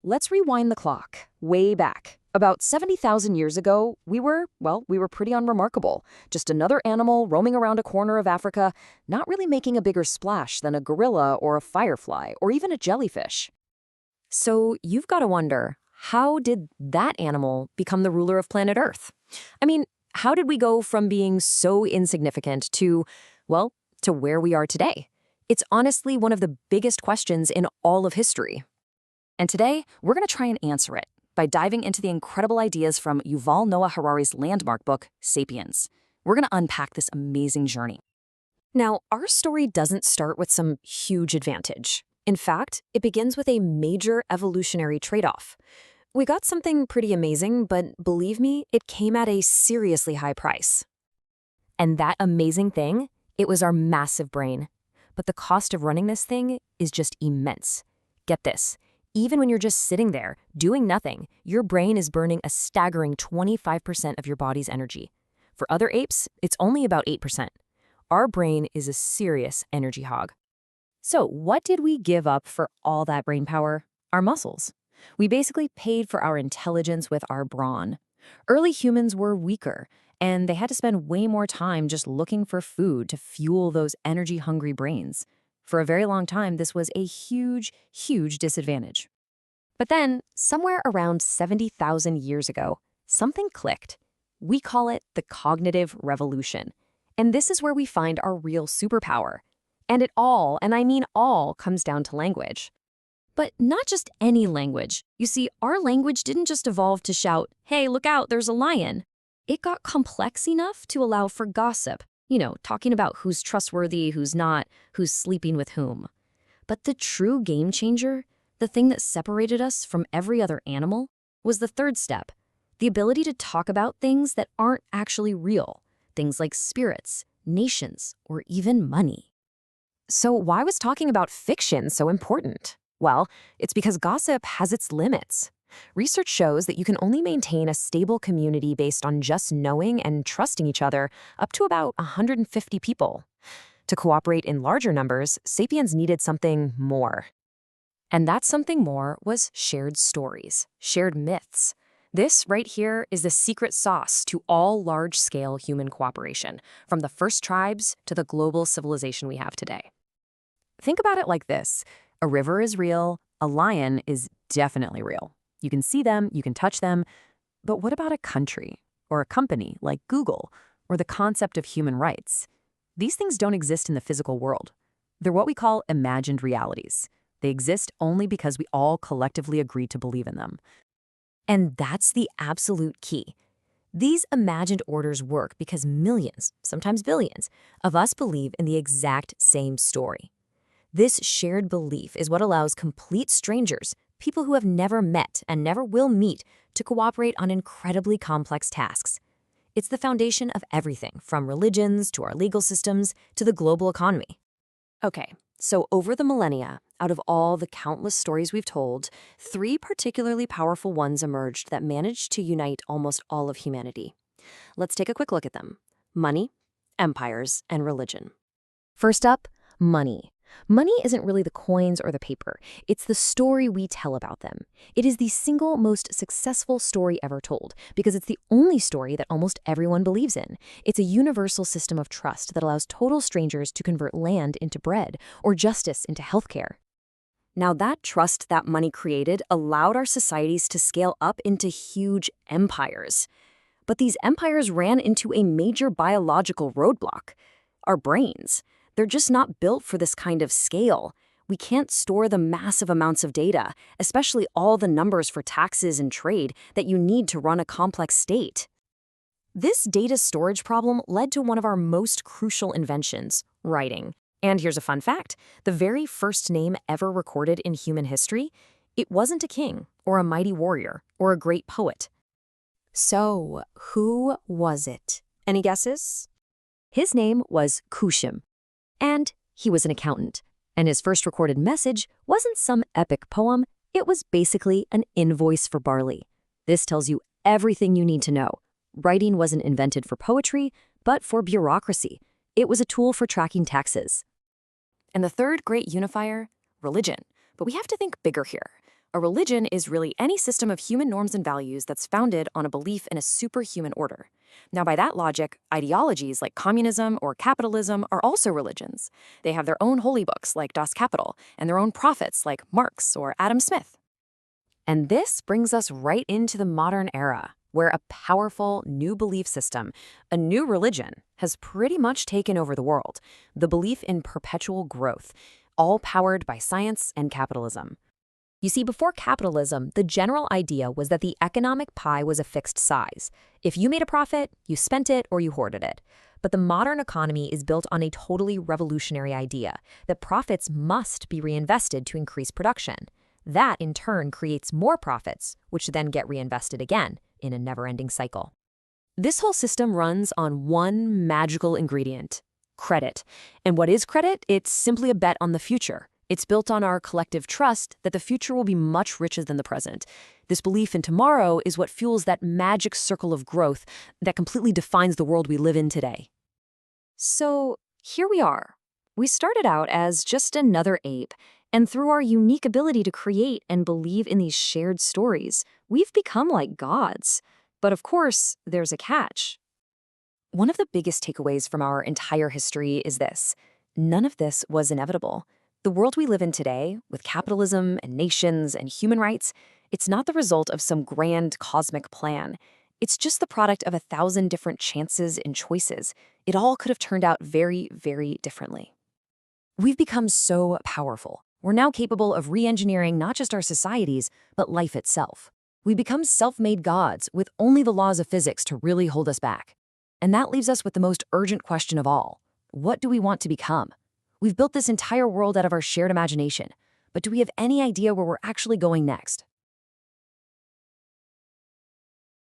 Let's rewind the clock, way back. About 70,000 years ago, we were pretty unremarkable. Just another animal roaming around a corner of Africa, not really making a bigger splash than a gorilla or a firefly or even a jellyfish. So you've got to wonder, how did that animal become the ruler of planet Earth? I mean, how did we go from being so insignificant to where we are today? It's honestly one of the biggest questions in all of history. And today, we're going to try and answer it by diving into the incredible ideas from Yuval Noah Harari's landmark book, Sapiens. We're going to unpack this amazing journey. Now, our story doesn't start with some huge advantage. In fact, it begins with a major evolutionary trade-off. We got something pretty amazing, but believe me, it came at a seriously high price. And that amazing thing, it was our massive brain. But the cost of running this thing is just immense. Get this. Even when you're just sitting there, doing nothing, your brain is burning a staggering 25% of your body's energy. For other apes, it's only about 8%. Our brain is a serious energy hog. So what did we give up for all that brain power? Our muscles. We basically paid for our intelligence with our brawn. Early humans were weaker, and they had to spend way more time just looking for food to fuel those energy-hungry brains. For a very long time, this was a huge, huge disadvantage. But then, somewhere around 70,000 years ago, something clicked. We call it the cognitive revolution. And this is where we find our real superpower. And it all, and I mean all, comes down to language. But not just any language. You see, our language didn't just evolve to shout, "Hey, look out, there's a lion." It got complex enough to allow for gossip. Talking about who's trustworthy, who's not, who's sleeping with whom. But the true game changer, the thing that separated us from every other animal, was the third step, the ability to talk about things that aren't actually real, things like spirits, nations, or even money. So why was talking about fiction so important? Well, it's because gossip has its limits. Research shows that you can only maintain a stable community based on just knowing and trusting each other up to about 150 people. To cooperate in larger numbers, Sapiens needed something more. And that something more was shared stories, shared myths. This right here is the secret sauce to all large-scale human cooperation, from the first tribes to the global civilization we have today. Think about it like this. A river is real, a lion is definitely real. You can see them, you can touch them, but what about a country or a company like Google or the concept of human rights? These things don't exist in the physical world. They're what we call imagined realities. They exist only because we all collectively agree to believe in them. And that's the absolute key. These imagined orders work because millions, sometimes billions, of us believe in the exact same story. This shared belief is what allows complete strangers, people who have never met and never will meet, to cooperate on incredibly complex tasks. It's the foundation of everything, from religions to our legal systems to the global economy. Okay, so over the millennia, out of all the countless stories we've told, 3 particularly powerful ones emerged that managed to unite almost all of humanity. Let's take a quick look at them: money, empires, and religion. First up, money. Money isn't really the coins or the paper. It's the story we tell about them. It is the single most successful story ever told because it's the only story that almost everyone believes in. It's a universal system of trust that allows total strangers to convert land into bread or justice into healthcare. Now, that trust that money created allowed our societies to scale up into huge empires. But these empires ran into a major biological roadblock: our brains. They're just not built for this kind of scale. We can't store the massive amounts of data, especially all the numbers for taxes and trade that you need to run a complex state. This data storage problem led to one of our most crucial inventions, writing. And here's a fun fact: the very first name ever recorded in human history, it wasn't a king or a mighty warrior or a great poet. So, who was it? Any guesses? His name was Kushim. And he was an accountant. And his first recorded message wasn't some epic poem, it was basically an invoice for barley. This tells you everything you need to know. Writing wasn't invented for poetry, but for bureaucracy. It was a tool for tracking taxes. And the third great unifier, religion. But we have to think bigger here. A religion is really any system of human norms and values that's founded on a belief in a superhuman order. Now, by that logic, ideologies like communism or capitalism are also religions. They have their own holy books like Das Kapital and their own prophets like Marx or Adam Smith. And this brings us right into the modern era, where a powerful new belief system, a new religion, has pretty much taken over the world, the belief in perpetual growth, all powered by science and capitalism. You see, before capitalism, the general idea was that the economic pie was a fixed size. If you made a profit, you spent it or you hoarded it. But the modern economy is built on a totally revolutionary idea that profits must be reinvested to increase production. That, in turn, creates more profits, which then get reinvested again in a never-ending cycle. This whole system runs on one magical ingredient: credit. And what is credit? It's simply a bet on the future. It's built on our collective trust that the future will be much richer than the present. This belief in tomorrow is what fuels that magic circle of growth that completely defines the world we live in today. So here we are. We started out as just another ape, and through our unique ability to create and believe in these shared stories, we've become like gods. But of course, there's a catch. One of the biggest takeaways from our entire history is this: none of this was inevitable. The world we live in today, with capitalism and nations and human rights, it's not the result of some grand cosmic plan. It's just the product of 1,000 different chances and choices. It all could have turned out very, very differently. We've become so powerful. We're now capable of re-engineering not just our societies, but life itself. We become self-made gods with only the laws of physics to really hold us back. And that leaves us with the most urgent question of all: what do we want to become? We've built this entire world out of our shared imagination, but do we have any idea where we're actually going next?